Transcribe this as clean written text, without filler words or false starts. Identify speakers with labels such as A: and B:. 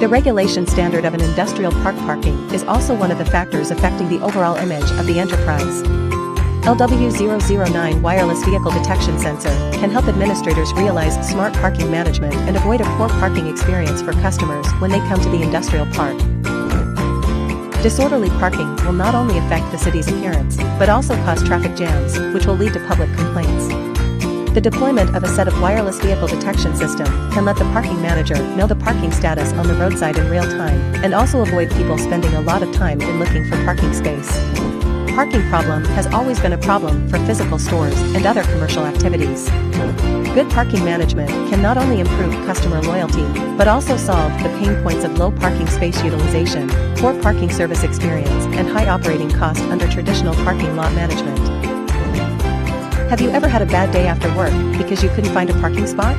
A: The regulation standard of an industrial park parking is also one of the factors affecting the overall image of the enterprise. LW009 wireless vehicle detection sensor can help administrators realize smart parking management and avoid a poor parking experience for customers when they come to the industrial park. Disorderly parking will not only affect the city's appearance, but also cause traffic jams, which will lead to public complaints. The deployment of a set of wireless vehicle detection system can let the parking manager know the parking status on the roadside in real time, and also avoid people spending a lot of time in looking for parking space. Parking problem has always been a problem for physical stores and other commercial activities. Good parking management can not only improve customer loyalty, but also solve the pain points of low parking space utilization, poor parking service experience, and high operating cost under traditional parking lot management. Have you ever had a bad day after work because you couldn't find a parking spot?